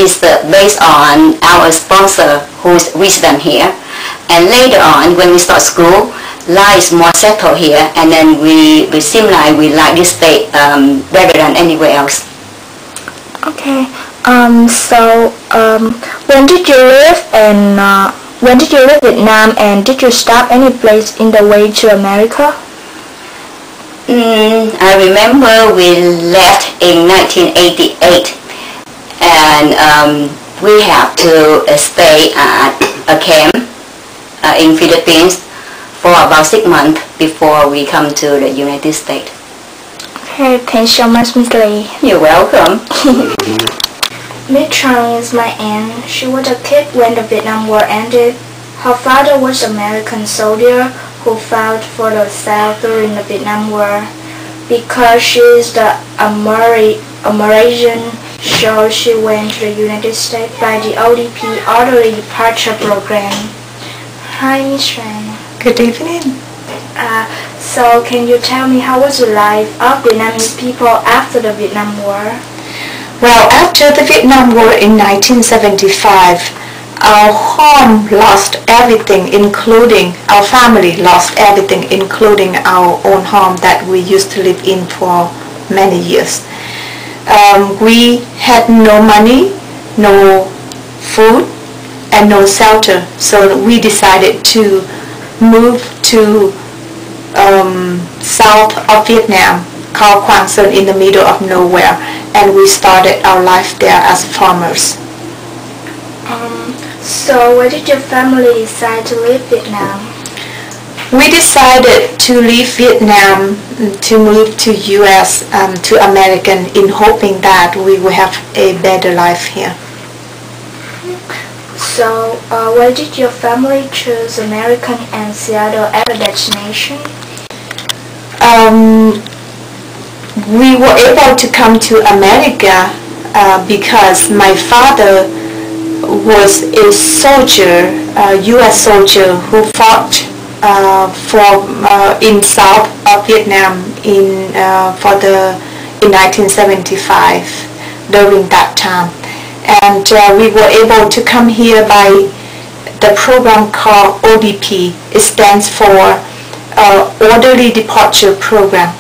is based on our sponsor who's resident here. And later on, when we start school, life is more settled here, and then we seem like we like this state better than anywhere else. Okay. When did you live Vietnam, and did you stop any place in the way to America? I remember we left in 1988, and we have to stay at a camp in Philippines for about 6 months before we come to the United States. Okay, thanks so much, Miss Lee. You're welcome. Miss Chang is my aunt. She was a kid when the Vietnam War ended. Her father was an American soldier who fought for the South during the Vietnam War. Because she is the American, so she went to the United States by the ODP Orderly Departure Program. Hi, Miss Chang. Good evening. So can you tell me how was the life of Vietnamese people after the Vietnam War? Well, after the Vietnam War in 1975, our home lost everything, including our family lost everything, including our own home that we used to live in for many years. We had no money, no food, and no shelter, so we decided to move to south of Vietnam, called Quang Sơn, in the middle of nowhere, and we started our life there as farmers. So why did your family decide to leave Vietnam? We decided to leave Vietnam to move to US, to America, in hoping that we will have a better life here. So why did your family choose America and Seattle as a destination? We were able to come to America because my father was a soldier, a U.S. soldier who fought in South of Vietnam in 1975 during that time, and we were able to come here by the program called ODP. It stands for Orderly Departure Program,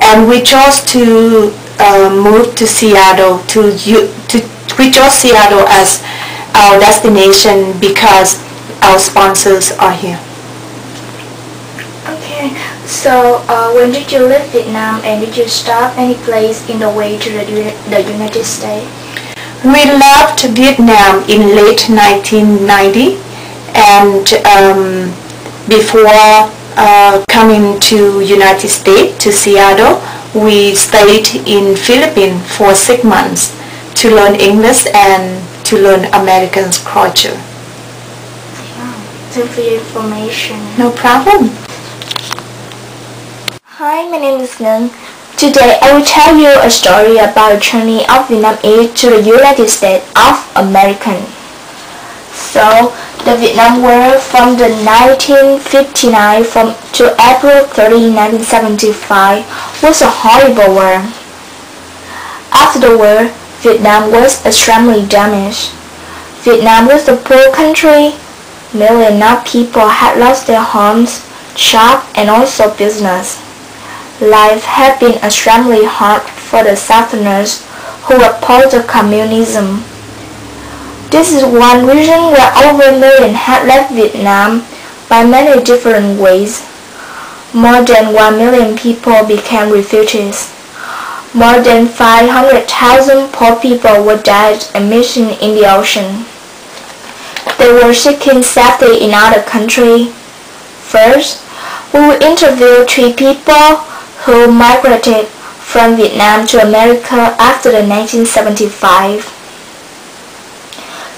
and we chose to move to Seattle we chose Seattle as our destination because our sponsors are here. Okay, so when did you leave Vietnam, and did you stop any place in the way to the United States? We left Vietnam in late 1990, and before coming to United States, to Seattle, we stayed in Philippines for 6 months to learn English and to learn American culture. Thank you for your information. No problem. Hi, my name is Ngân. Today I will tell you a story about the journey of Vietnamese to the United States of America. So, the Vietnam War from the 1959 to April 30, 1975 was a horrible war. After the war, Vietnam was extremely damaged. Vietnam was a poor country. Millions of people had lost their homes, jobs, and also business. Life had been extremely hard for the Southerners who opposed communism. This is one reason why over a million had left Vietnam by many different ways. More than 1 million people became refugees. More than 500,000 poor people were died and missing in the ocean. They were seeking safety in other countries. First, we will interview 3 people who migrated from Vietnam to America after the 1975.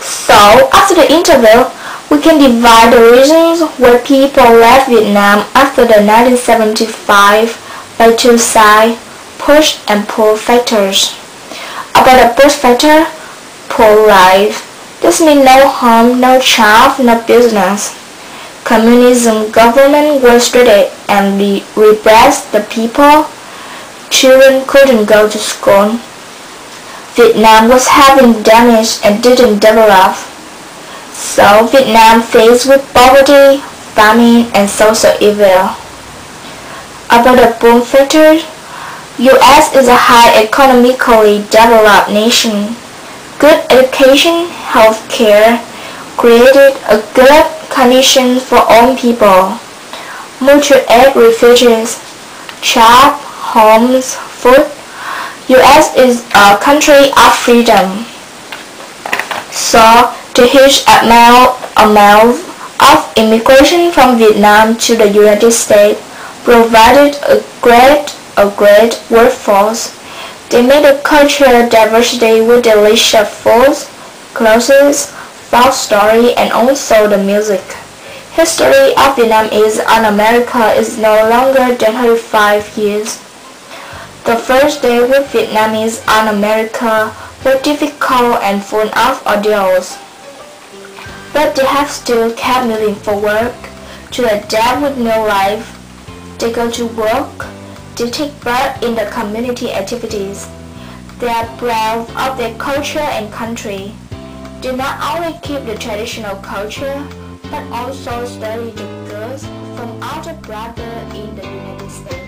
So, after the interview, we can divide the reasons why people left Vietnam after the 1975 by 2 sides: push and pull factors. About the push factor, poor life. This means no home, no job, no business. Communism government was strict and repressed the people. Children couldn't go to school. Vietnam was having damage and didn't develop. So Vietnam faced with poverty, famine, and social evil. About the boom factor, U.S. is a high economically developed nation. Good education, health care created a good condition for all people. Mutual aid refugees, jobs, homes, food. U.S. is a country of freedom. So the huge amount of immigration from Vietnam to the United States provided a great workforce. They made a cultural diversity with delicious foods, clothes, folk story, and also the music. History of Vietnamese on America is no longer than 35 years. The first day with Vietnamese on America were difficult and full of ordeals. But they have still kept moving forward to adapt with new life. They go to work, they take part in the community activities. They are proud of their culture and country. They not only keep the traditional culture, but also study the girls from other brothers in the United States.